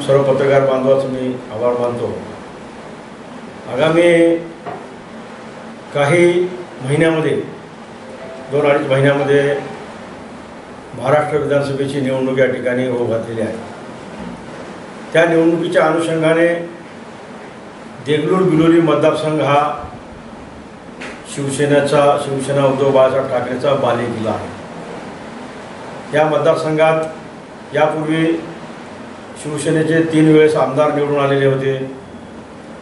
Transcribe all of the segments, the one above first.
सर्व पत्रकार बांधवांचं मी आभार मानतो। आगामी काही महिन्यामध्ये 2-2.5 महिन्यामध्ये महाराष्ट्र विधानसभेची निवडणूक या ठिकाणी होऊ घातलेली आहे। त्या निवडणुकीच्या अनुषंगाने देगलूर बिलोली मतदारसंघ हा शिवसेना उद्धव बाळासाहेब ठाकरेचा बालेकिल्ला आहे। या मतदारसंघात यापूर्वी शिवसेनेचे 3 वेळेस आमदार निवडून आलेले होते।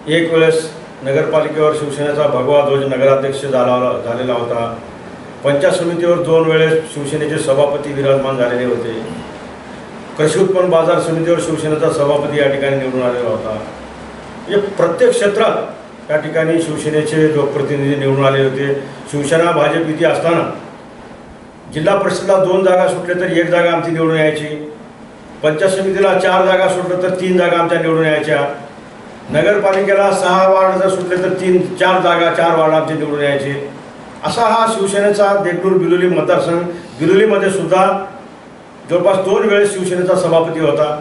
एक वेळेस नगरपालिकेवर शिवसेनेचा भगवा ध्वज नगराध्यक्ष झालेला होता। पंचायत समितीवर 2 वेळेस शिवसेनेचे सभापती विराजमान झालेले होते। कृषी उत्पन्न बाजार समितीवर शिवसेनेचा सभापती या ठिकाणी निवडून आलेला होता। म्हणजे प्रत्येक क्षेत्रात या ठिकाणी शिवसेनेचे लोकप्रतिनिधी निवडून आलेले होते। शिवसेना भाजप युती असताना जिल्हा परिषदेला 2 जागा सुटल्या तर 1 जागा आमची निवडून यायची। पंचायत समितीला 4 जागा सुटल्या तर 3 जागा आमच्या निवडून यायच्या। नगरपालिकेला 6 वार्ड जर सुटले तर 4 जागा 4 वार्ड आमचे निवडून यायचे। असा हा शिवसेनेचा देगलूर बिलोली मतदारसंघ। बिलोलीमध्ये सुद्धा जवळपास 2 वेळेस शिवसेनेचा सभापती होता।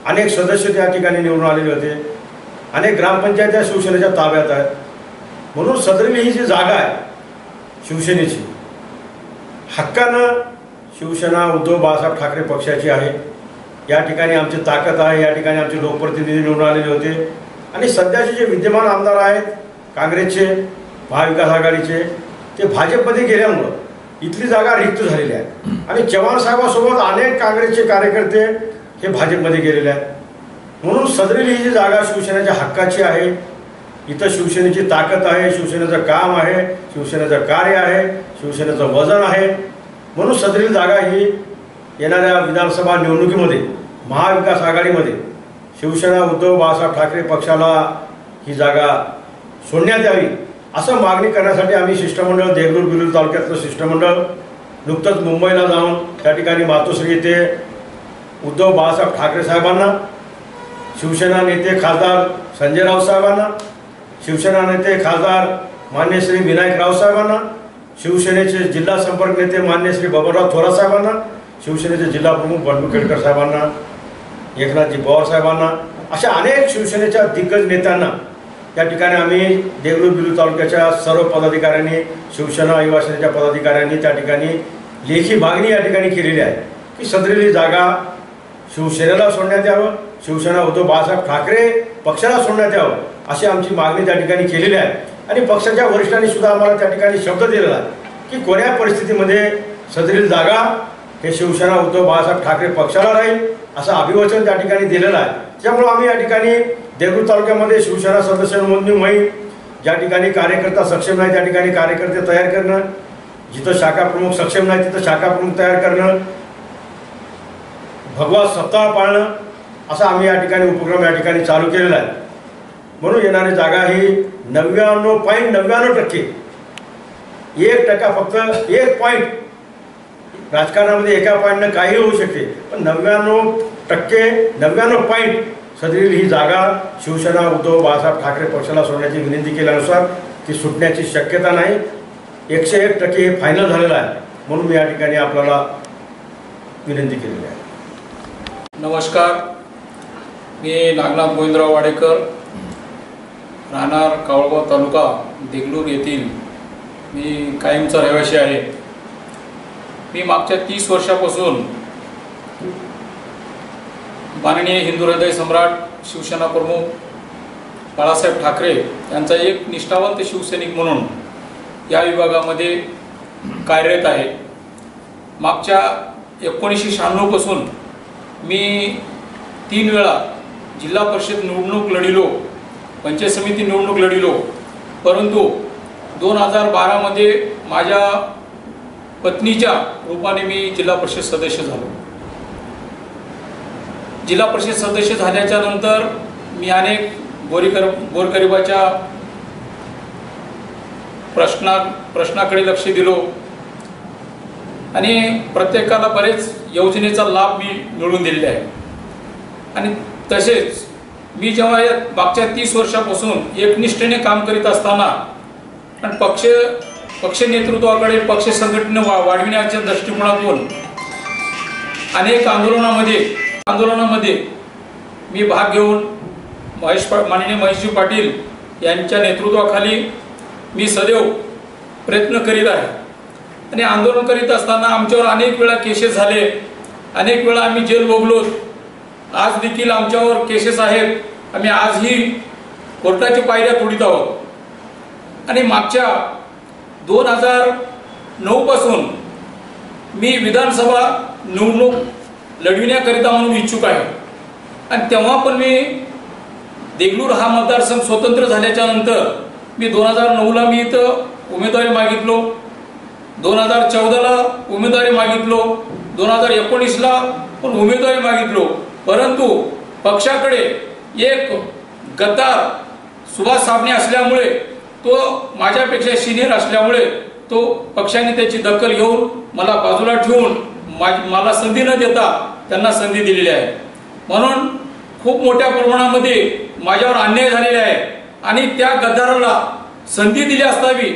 अनेक सदस्य त्या ठिकाणी निवडून आलेले होते। अनेक ग्रामपंचायत शिवसेनेच्या ताब्यात आहेत। म्हणून सदरील ही जी जागा आहे शिवसेनेची हक्कानं शिवसेना उद्धव बाळासाहेब ठाकरे पक्षाची आहे। या ठिकाणी आमची ताकद आहे। या ठिकाणी आमचे लोकप्रतिनिधी निवडून आलेले होते आणि सध्याचे जे विद्यमान आमदार आहेत काँग्रेसचे महाविकास आघाडीचे ते भाजपमध्ये गेल्यामुळं इथली जागा रिक्त झालेली आहे आणि चव्हाण साहेबांसोबत अनेक काँग्रेसचे कार्यकर्ते हे भाजपमध्ये गेलेले आहेत। म्हणून सदरील ही जी जागा शिवसेनेच्या हक्काची आहे। इथं शिवसेनेची ताकद आहे, शिवसेनेचं काम आहे, शिवसेनेचं कार्य आहे, शिवसेनेचं वजन आहे। म्हणून सदरील जागा ही येणाऱ्या विधानसभा निवडणुकीमध्ये महाविकास आघाडीमध्ये शिवसेना उद्धव बाळासाहेब ठाकरे पक्षाला ही जागा सोडण्यात यावी असं मागणी करण्यासाठी आम्ही शिष्टमंडळ देगलूर बिलोली तालुक्यातलं शिष्टमंडळ नुकतंच मुंबईला जाऊन त्या ठिकाणी मातोश्री येथे उद्धव बाळासाहेब ठाकरे साहेबांना, शिवसेना नेते खासदार संजय राऊत साहेबांना, शिवसेना नेते खासदार मान्य श्री विनायक राऊत साहेबांना, शिवसेनेचे जिल्हा संपर्क नेते मान्य श्री बबनराव थोरात साहेबांना, शिवसेनेचे जिल्हा प्रमुख बंडू खेडकर साहेबांना, एकनाथजी पवार साहेबांना, अशा अनेक शिवसेनेच्या दिग्गज नेत्यांना या ठिकाणी आम्ही देगलूर बिलोली तालुक्याच्या सर्व पदाधिकाऱ्यांनी, शिवसेना युवा सेनेच्या पदाधिकाऱ्यांनी त्या ठिकाणी लेखी मागणी या ठिकाणी केलेली आहे की सदरील जागा शिवसेनेला सोडण्यात यावं, शिवसेना उद्धव बाळासाहेब ठाकरे पक्षाला सोडण्यात यावं अशी आमची मागणी त्या ठिकाणी केलेली आहे। आणि पक्षाच्या वरिष्ठांनी सुद्धा आम्हाला त्या ठिकाणी शब्द दिलेला आहे की कोण्या परिस्थितीमध्ये सदरील जागा हे शिवसेना उद्धव बाळासाहेब ठाकरे पक्षाला राहील असं अभिवचन त्या ठिकाणी दिलेलं आहे। त्यामुळे आम्ही या ठिकाणी देगलूर तालुक्यामध्ये शिवसेना सदस्य नोंदणी मोहीम, ज्या ठिकाणी कार्यकर्ता सक्षम नाही त्या ठिकाणी कार्यकर्ते तयार करणं, जिथं शाखा प्रमुख सक्षम नाही तिथं शाखा प्रमुख तयार करणं, भगवा सप्ताह पाळणं असा आम्ही या ठिकाणी उपक्रम या ठिकाणी चालू केलेला आहे। म्हणून येणारी जागा ही 99.99% 1% फक्त 1 पॉईंट, राजकारणामध्ये एका पॉईंटनं काही होऊ शकते पण 99% पॉईंट सदरील ही जागा शिवसेना उद्धव बाळासाहेब ठाकरे पक्षाला सोडण्याची विनंती केल्यानुसार ती सुटण्याची शक्यता नाही। 101% हे फायनल झालेलं आहे। म्हणून मी या ठिकाणी आपल्याला विनंती केलेली आहे। नमस्कार, मी नागनाथ गोविंदराव वाडेकर, राहणार कावळगाव तालुका देगलूर येथील मी कायमचा रहिवासी आहे। मी मागच्या 30 वर्षापासून माननीय हिंदू हृदय सम्राट शिवसेना प्रमुख बाळासाहेब ठाकरे यांचा एक निष्ठावंत शिवसैनिक म्हणून या विभागामध्ये कार्यरत आहे। मागच्या 1996 पासून मी 3 वेळा जिल्हा परिषद निवडणूक लढिलो, पंचायत समिती निवडणूक लढिलो, परंतु 2012 मध्ये माझ्या पत्नीच्या रूपाने मी जिल्हा परिषद सदस्य झालो। जिल्हा परिषद सदस्य झाल्याच्या नंतर मी अनेक गोरगरिबाच्या प्रश्नाकडे लक्ष दिलो आणि प्रत्येकाला बरेच योजनेचा लाभ मी मिळवून दिलेला आहे। आणि तसेच मी जेव्हा या मागच्या 30 वर्षापासून एकनिष्ठेने काम करीत असताना आणि पक्ष नेतृत्वाकडे पक्ष संघटना वाढविण्याच्या दृष्टिकोनातून अनेक आंदोलनामध्ये मी भाग घेऊन माननीय महेशजी पाटील यांच्या नेतृत्वाखाली मी सदैव प्रयत्न करीत आहे आणि आंदोलन करीत असताना आमच्यावर अनेक वेळा केसेस झाले, अनेक वेळा आम्ही जेल भोगलो. आज देखील आमच्यावर केसेस आहेत. आम्ही आजही कोर्टाच्या पायऱ्या तोडीत आहोत आणि मागच्या 2009 पासून मी विधानसभा निवडणूक लढविण्याकरिता म्हणून इच्छुक आहे आणि तेव्हा पण मी देगलूर हा मतदारसंघ स्वतंत्र झाल्याच्या नंतर मी 2009ला मी इथं उमेदवारी मागितलो, 2014ला उमेदवारी मागितलो, 2019ला पण उमेदवारी मागितलो. परंतु पक्षाकडे एक गद्दार सुभाष साबणे असल्यामुळे, तो माझ्यापेक्षा सिनियर असल्यामुळे तो पक्षाने त्याची दखल घेऊन मला बाजूला ठेवून मला संधी न देता त्यांना संधी दिलेली आहे. म्हणून खूप मोठ्या प्रमाणामध्ये माझ्यावर अन्याय झालेला आहे आणि त्या गद्दाराला संधी दिली असतावी.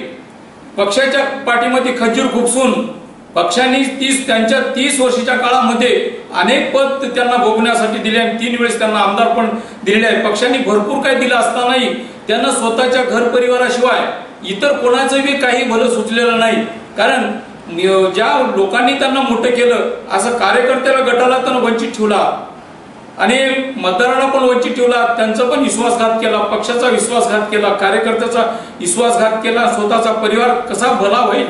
पक्षाच्या पाठीमध्ये खंजीर खुपसून पक्षाने त्यांच्या 30 वर्षाच्या काळामध्ये अनेक पद त्यांना भोगण्यासाठी दिले आणि 3 वेळेस त्यांना आमदार पण दिलेले आहे. पक्षाने भरपूर काही दिलं असतानाही त्यांना स्वतःच्या घर परिवाराशिवाय इतर कोणाचं बी काही भलं सुचलेलं नाही. कारण ज्या लोकांनी त्यांना मोठं केलं, असं कार्यकर्त्याला गटाला त्यांना वंचित ठेवला आणि मतदारांना पण वंचित ठेवला, त्यांचा पण विश्वासघात केला, पक्षाचा विश्वासघात केला, कार्यकर्त्याचा विश्वासघात केला. स्वतःचा परिवार कसा भला होईल,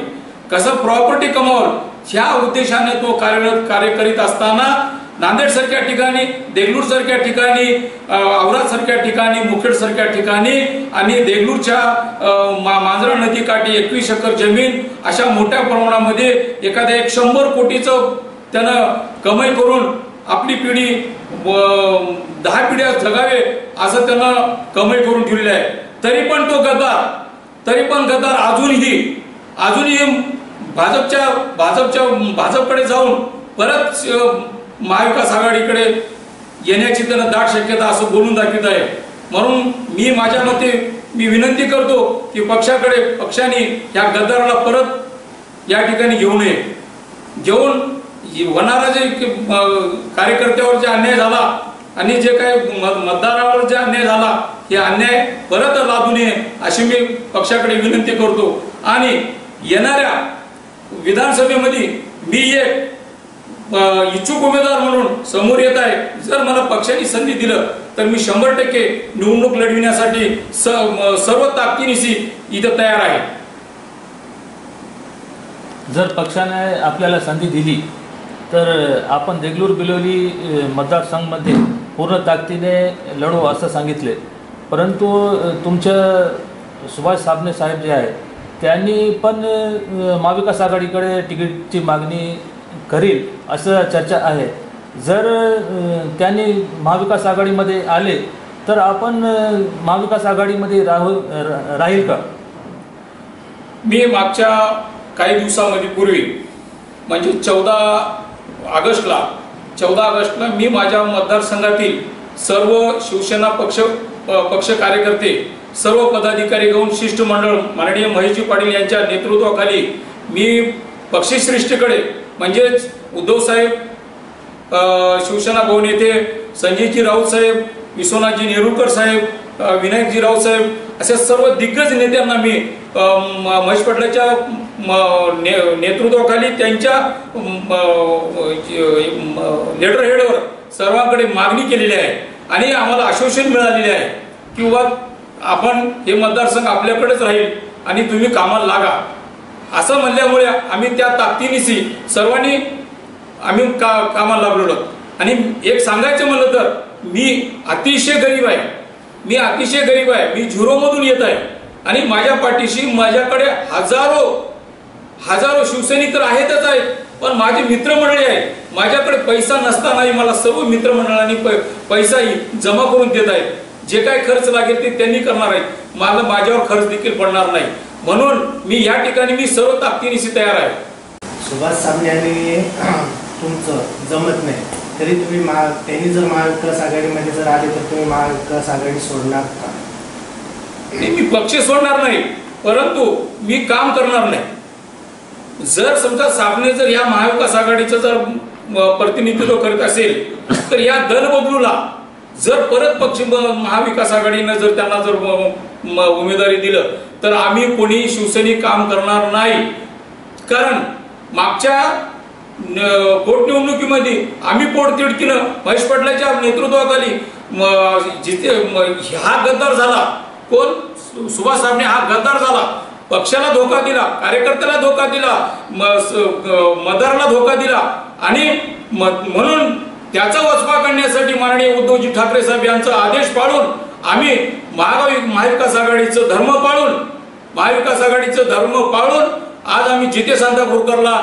कसं प्रॉपर्टी कमावल, ह्या उद्देशाने तो कार्य करीत असताना नांदेड सारख्या ठिकाणी, देगलूर सारख्या ठिकाणी, औराद सारख्या ठिकाणी, मुखेड सारख्या ठिकाणी आणि देगलूरच्या मांजरा नदी काठी 21 एकर जमीन अशा मोठ्या प्रमाणामध्ये एखाद्या 100 कोटीचं त्यानं कमाई करून आपली पिढी 10 पिढ्या जगावे असं त्यानं कमाई करून ठेवलेलं आहे. तरी पण तो गद्दार अजूनही भाजपकडे जाऊन परत महाविकास आघाडीकडे येण्याची त्यांना दाट शक्यता असं बोलून दाखवित आहे. म्हणून मी माझ्या मते मी विनंती करतो की पक्षाने या गद्दाराला परत या ठिकाणी घेऊ नये. घेऊन होणारा जे कार्यकर्त्यावर जे अन्याय झाला आणि जे काही मतदारावर जे अन्याय झाला, हे अन्याय परत लादू नये अशी मी पक्षाकडे विनंती करतो. आणि येणाऱ्या विधानसभेमध्ये मी एक इच्छुक उमेदवार म्हणून समोर येत आहे. जर मला पक्षाने संधी दिलं तर मी 100% निवडणूक लढविण्यासाठी सर्व ताकदीनिशी इथं तयार आहे. जर पक्षाने आपल्याला संधी दिली तर आपण देगलूर बिलोली मतदारसंघामध्ये पूर्ण ताकदीने लढू असं सांगितले. परंतु तुमच्या सुभाष साबणे साहेब जे आहेत त्यांनी पण महाविकास आघाडीकडे तिकीटची मागणी करील असं चर्चा आहे. जर त्यांनी महाविकास आघाडीमध्ये आले तर आपण महाविकास आघाडीमध्ये राहील का? मी मागच्या काही दिवसामध्ये पूर्वी म्हणजे 14 ऑगस्टला मी माझ्या मतदारसंघातील सर्व शिवसेना पक्ष कार्यकर्ते, सर्व पदाधिकारी घेऊन शिष्टमंडळ माननीय महेशजी पाटील यांच्या नेतृत्वाखाली मी पक्षश्रेष्ठीकडे म्हणजेच उद्धव साहेब, शिवसेना भवन येथे संजयजी राऊत साहेब, विश्वनाथजी नेरुरकर साहेब, विनायकजी राऊत साहेब अशा सर्व दिग्गज नेत्यांना मी महेश पाटलाच्या नेतृत्वाखाली त्यांच्या लेटर हेडवर सर्वांकडे मागणी केलेली आहे आणि आम्हाला आश्वासन मिळालेले आहे की आपण हे मतदारसंघ आपल्याकडेच राहील आणि तुम्ही कामाला लागा असं म्हणल्यामुळे आम्ही त्या ताकदीनिशी सर्वांनी आम्ही कामाला लागलो. आणि एक सांगायचं म्हणलं तर मी अतिशय गरीब आहे, मी झिरोमधून येत आहे आणि माझ्या पाठीशी माझ्याकडे हजारो शिवसैनिक तर आहेतच आहेत, पण माझी मित्रमंडळी आहेत. माझ्याकडे पैसा नसतानाही मला सर्व मित्रमंडळांनी पैसा जमा करून देत आहेत. जे काही खर्च लागेल ते त्यांनी करणार आहेत, मला माझ्यावर खर्च देखील पडणार नाही. म्हणून मी या ठिकाणी मी सर्व ताकदीनिशी तयार आहे. सुभाष साबणे यांनी तुमचं जमत नाही तरी तुम्ही त्यांनी जर महाविकास आघाडीमध्ये जर आले तर तुम्ही महाविकास आघाडी सोडणार का? मी पक्ष सोडणार नाही, परंतु मी काम करणार नाही. जर समजा साबणे जर या महाविकास आघाडीचं जर प्रतिनिधित्व करत असेल तर या दलबदलूला जर परत महाविकास आघाडीनं जर त्यांना जर उमेदवारी दिलं तर आम्ही कोणी शिवसैनिक काम करणार नाही. कारण मागच्या पोटनिवडणुकीमध्ये आम्ही पोटतिडकीनं महेश पाटलाच्या नेतृत्वाखाली जिथे हा गद्दार झाला, कोण सुभाष साबणे हा गद्दार झाला, पक्षाला धोका दिला, कार्यकर्त्याला धोका दिला, मतदाराला धोका दिला आणि म्हणून त्याचा वचपा करण्यासाठी माननीय उद्धवजी ठाकरे साहेब यांचा आदेश पाळून आम्ही महाविकास आघाडीचं धर्म पाळून आज आम्ही जिथे सांतापूरकरला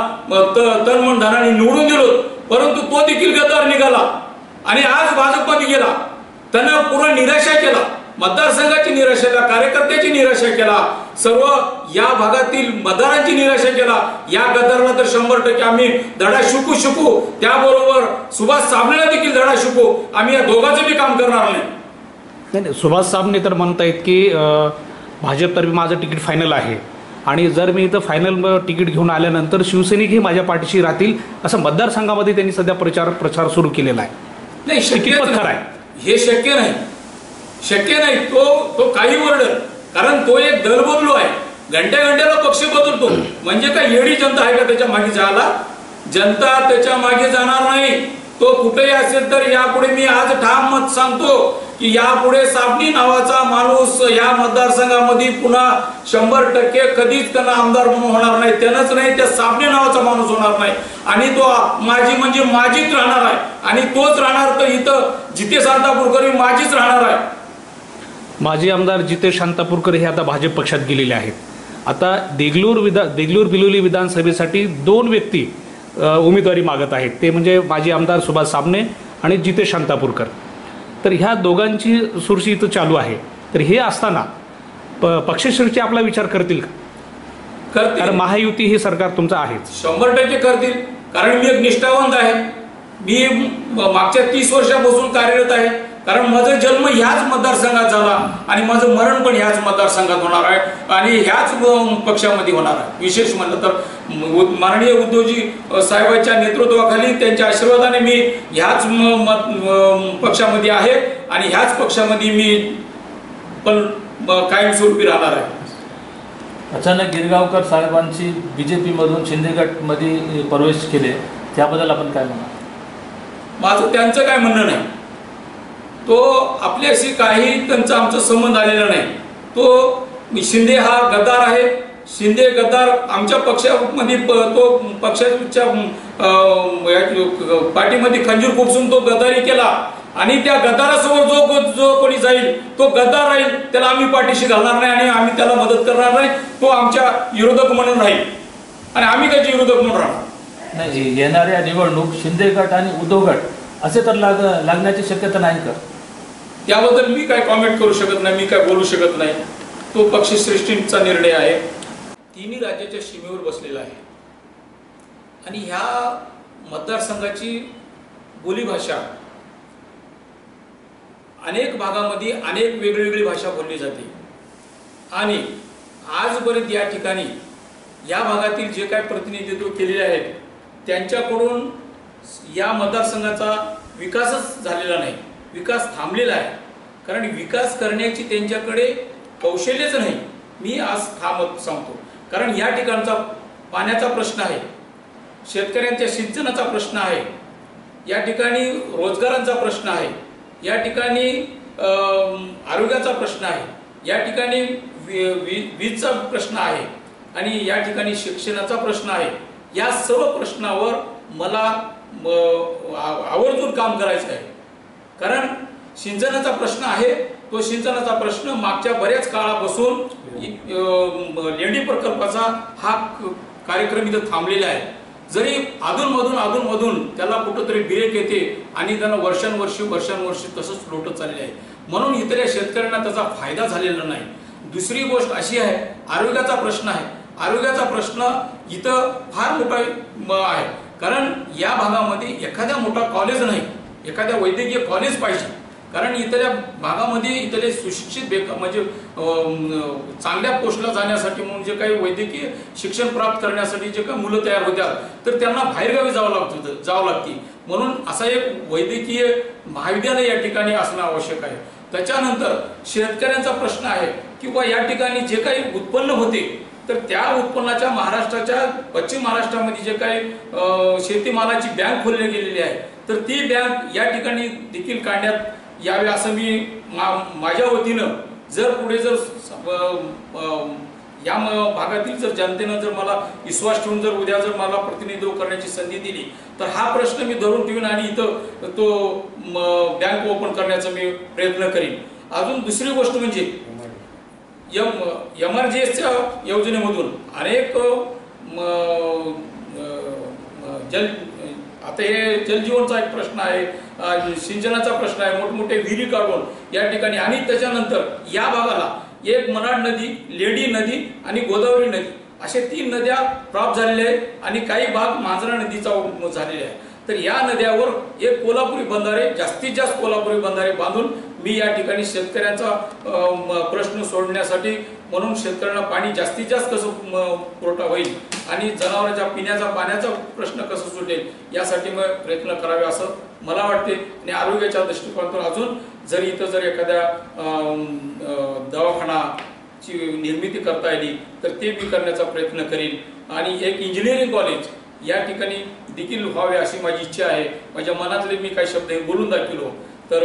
तन मन धनाने निवडून दिलो. परंतु तो देखील गद्दार निघाला आणि आज भाजपमध्ये गेला. त्यांना पूर्ण निराशा केला, मतदारसंघाची निराशा केला, कार्यकर्त्याची निराशा केला, सर्व या भागातील मतदारांची निराशा केला. या गद्दाराला तर 100% आम्ही धडा शिकू. त्याबरोबर सुभाष साबणेला देखील धडा शिकू. आम्ही या दोघांचं बी काम करणार नाही. सुभाष साबणे तर म्हणतायत की भाजपतर्फे माझं तिकीट फायनल आहे आणि जर मी इथं फायनल तिकीट घेऊन आल्यानंतर शिवसैनिकही माझ्या पाठीशी राहतील असं मतदारसंघामध्ये त्यांनी सध्या प्रचार सुरू केलेला आहे. नाही, शक्य खरं आहे हे शक्य नाही. तो काही वर्डर, कारण तो एक दल बदलू आहे, घंट्याला पक्ष बदलतो. म्हणजे काय येडी जनता आहे का त्याच्या मागे जायला? जनता त्याच्या मागे जाणार नाही. तो कुठेही असेल तर यापुढे मी आज ठाम मत सांगतो की यापुढे साबणे नावाचा माणूस या मतदारसंघामध्ये पुन्हा 100% कधीच त्यांना आमदार म्हणून होणार नाही. त्यानंच नाही, त्या साबणे नावाचा माणूस होणार नाही आणि तो माझी म्हणजे माझीच राहणार आहे आणि तोच राहणार. तर इथं जिथे शांतापूरकर माझीच राहणार आहे. माजी आमदार जितेश शांतापूरकर हे आता भाजप पक्षात गेलेले आहेत. आता देगलूर बिलोली विधानसभेसाठी 2 व्यक्ती उमेदवारी मागत आहेत. ते म्हणजे माजी आमदार सुभाष साबणे आणि जितेश शांतापूरकर. तर ह्या दोघांची सुरशी इथं चालू आहे. तर हे असताना पक्षश्रेष्ठी आपला विचार करतील का? कारण महायुती हे सरकार तुमचं आहेच. 100% करतील. कारण मी एक निष्ठावंत आहे. मी मागच्या 30 वर्षापासून कार्यरत आहे. कारण माझा जन्म ह्याच मतदारसंघात झाला आणि माझं मरण पण ह्याच मतदारसंघात होणार आहे आणि ह्याच पक्षामध्ये होणार आहे. विशेष म्हणलं तर माननीय उद्धवजी साहेबांच्या नेतृत्वाखाली त्यांच्या आशीर्वादाने मी ह्याच पक्षामध्ये आहे आणि ह्याच पक्षामध्ये मी पण कायमस्वरूपी राहणार आहे. अचानक गिरगावकर साहेबांची बीजेपी मधून शिंदे गटमध्ये प्रवेश केले, त्याबद्दल आपण काय म्हणा? माझं त्यांचं काय म्हणणं नाही. तो आपल्याशी काही त्यांचा आमचा संबंध आलेला नाही. तो शिंदे हा गद्दार आहे. शिंदे गद्दार आमच्या पक्षामध्ये तो पक्षाच्या पाठीमध्ये खंजीर खुपसून तो गद्दारी केला आणि त्या गद्दारासमोर जो कोणी जाईल तो गद्दार राहील. त्याला आम्ही पाठीशी घालणार नाही आणि आम्ही त्याला मदत करणार नाही. तो आमच्या विरोधक म्हणून राहील आणि आम्ही त्याचे विरोधक म्हणून राहणार नाही. येणाऱ्या निवडणूक शिंदे गट आणि उद्धव गट असे तर लागण्याची शक्यता नाही का? त्याबद्दल मी काय कॉमेंट करू शकत नाही, मी काय बोलू शकत नाही. तो पक्षश्रेष्ठींचा निर्णय आहे. तिन्ही राज्याच्या सीमेवर बसलेला आहे आणि ह्या मतदारसंघाची बोलीभाषा अनेक भागामध्ये अनेक वेगळी भाषा बोलली जाते आणि आजपर्यंत या ठिकाणी या भागातील जे काय प्रतिनिधित्व केलेले आहेत त्यांच्याकडून या मतदारसंघाचा विकासच झालेला नाही. विकास थांबलेला आहे. कारण विकास करण्याची त्यांच्याकडे कौशल्यच नाही. मी आज मत सांगतो. कारण या ठिकाणचा पाण्याचा प्रश्न आहे, शेतकऱ्यांच्या सिंचनाचा प्रश्न आहे, या ठिकाणी रोजगारांचा प्रश्न आहे, या ठिकाणी आरोग्याचा प्रश्न आहे, या ठिकाणी वीजचा प्रश्न आहे आणि या ठिकाणी शिक्षणाचा प्रश्न आहे. या सर्व प्रश्नावर मला आवर्जून काम करायचं आहे. कारण सिंचनाचा प्रश्न आहे. तो सिंचनाचा प्रश्न मागच्या बऱ्याच काळापासून लेंडी प्रकल्पाचा हा कार्यक्रम इथं थांबलेला आहे. जरी अधूनमधून त्याला कुठंतरी ब्रेक येते आणि त्यांना वर्षानुवर्षी तसंच लोटत चालले आहे. म्हणून इथल्या शेतकऱ्यांना त्याचा फायदा झालेला नाही. दुसरी गोष्ट अशी आहे, आरोग्याचा प्रश्न आहे. आरोग्याचा प्रश्न इथं फार मोठा आहे. कारण या भागामध्ये एखाद्या मोठा कॉलेज नाही, एखाद्या वैद्यकीय कॉलेज पाहिजे. कारण इथल्या भागामध्ये इथले सुशिक्षित म्हणजे चांगल्या पोस्टला जाण्यासाठी म्हणून जे काही वैद्यकीय शिक्षण प्राप्त करण्यासाठी जे काही मुलं तयार होत्या तर त्यांना बाहेरगावी जावं लागते. म्हणून असा एक वैद्यकीय महाविद्यालय या ठिकाणी असणं आवश्यक आहे. त्याच्यानंतर शेतकऱ्यांचा प्रश्न आहे किंवा या ठिकाणी जे काही उत्पन्न होते तर त्या उत्पन्नाच्या महाराष्ट्राच्या पश्चिम महाराष्ट्रामध्ये जे काही शेतीमालाची बँक खोलली गेलेली आहे तर ती बँक या ठिकाणी देखील काढण्यात यावे असं मी माझ्या वतीनं जर पुढे जर या भागातील जर जनतेनं जर मला विश्वास ठेवून जर उद्या जर मला प्रतिनिधित्व करण्याची संधी दिली तर हा प्रश्न मी धरून ठेवीन आणि इथं तो बँक ओपन करण्याचा मी प्रयत्न करीन. अजून दुसरी गोष्ट म्हणजे MRGSच्या योजनेमधून अनेक आता हे जलजीवनचा एक प्रश्न आहे, सिंचनाचा प्रश्न आहे, मोठमोठे विहिरी काढून या ठिकाणी आणि त्याच्यानंतर या भागाला एक मनाड नदी, लेडी नदी आणि गोदावरी नदी असे 3 नद्या प्राप्त झालेल्या आहेत आणि काही भाग मांजरा नदीचा झालेला आहे. तर या नद्यावर एक कोल्हापुरी बंधारे, जास्तीत जास्त कोल्हापुरी बंधारे बांधून मी या ठिकाणी शेतकऱ्यांचा प्रश्न सोडण्यासाठी म्हणून शेतकऱ्यांना पाणी जास्तीत जास्त कसं पुरवठा होईल आणि जनावरांच्या पिण्याचा पाण्याचा प्रश्न कसा सुटेल यासाठी मग प्रयत्न करावे असं मला वाटते. आणि आरोग्याच्या दृष्टिकोनातून अजून जर इथं जर एखाद्या दवाखानाची निर्मिती करता आली तर ते मी करण्याचा प्रयत्न करीन. आणि एक इंजिनिअरिंग कॉलेज या ठिकाणी देखील व्हावे अशी माझी इच्छा आहे. माझ्या मनातले मी काही शब्द हे बोलून दाखवलो तर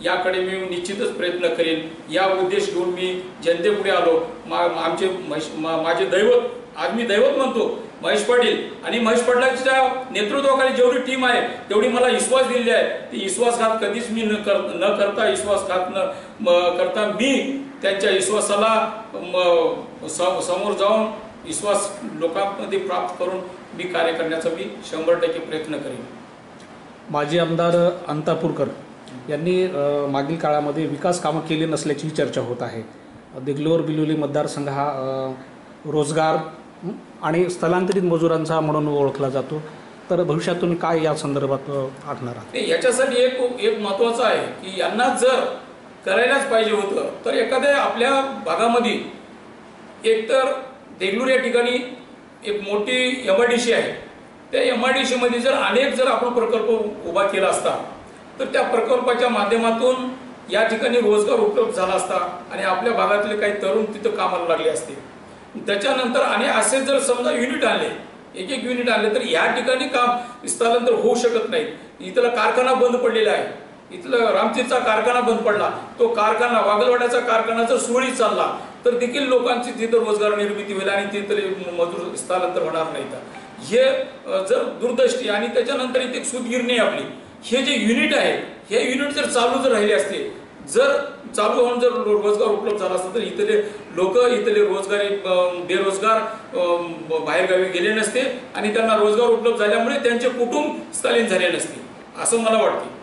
याकडे मी निश्चितच प्रयत्न करेन. या उद्देश घेऊन मी जनतेपुढे आलो. माझे दैवत, आज मी दैवत म्हणतो, महेश पाटील आणि महेश पाटलांच्या नेतृत्वाखाली जेवढी टीम आहे तेवढी मला विश्वास दिलेली आहे. ती विश्वासघात कधीच मी न करता विश्वासघात न करता मी त्यांच्या विश्वासाला समोर जाऊन विश्वास लोकांमध्ये प्राप्त करून मी कार्य करण्याचा मी 100% प्रयत्न करेन. माजी आमदार अंतापूरकर यांनी मागील काळामध्ये विकास कामं केली नसल्याची चर्चा होत आहे. देगलूर बिलोली मतदारसंघ हा रोजगार आणि स्थलांतरित मजुरांचा म्हणून ओळखला जातो. तर भविष्यातून काय या संदर्भात आखणार आहे? याच्यासाठी एक महत्त्वाचं आहे की यांना जर करायलाच पाहिजे होतं तर एखाद्या आपल्या भागामध्ये एकतर देगलूर या ठिकाणी एक मोठी MIDC आहे. त्या MIDC मध्ये जर अनेक जर आपण प्रकल्प उभा केला असता तर त्या प्रकल्पाच्या माध्यमातून या ठिकाणी रोजगार उपलब्ध झाला असता आणि आपल्या भागातले काही तरुण तिथं कामाला लागले असते. त्याच्यानंतर आणि असे जर समजा युनिट आणले, एक युनिट आणले तर या ठिकाणी काम स्थलांतर होऊ शकत नाही. इथला कारखाना बंद पडलेला आहे. इथला रामतीरचा कारखाना बंद पडला, तो कारखाना वागलवाड्याचा कारखाना जर सुरळीत चालला तर देखील लोकांची तिथं रोजगार निर्मिती होईल आणि तिथले मजूर स्थलांतर होणार नाहीत. हे जर दूरदृष्टी आणि त्याच्यानंतर इथे सूतगिरणी आपली हे जे युनिट आहे हे युनिट जर चालू जर राहिले असते, जर चालू होऊन जर रोजगार उपलब्ध झाला असता तर इथले लोक इथले रोजगारी बेरोजगार बाहेरगावी गेले नसते आणि त्यांना रोजगार उपलब्ध झाल्यामुळे त्यांचे कुटुंब स्थलांतरित झाले नसते असं मला वाटते.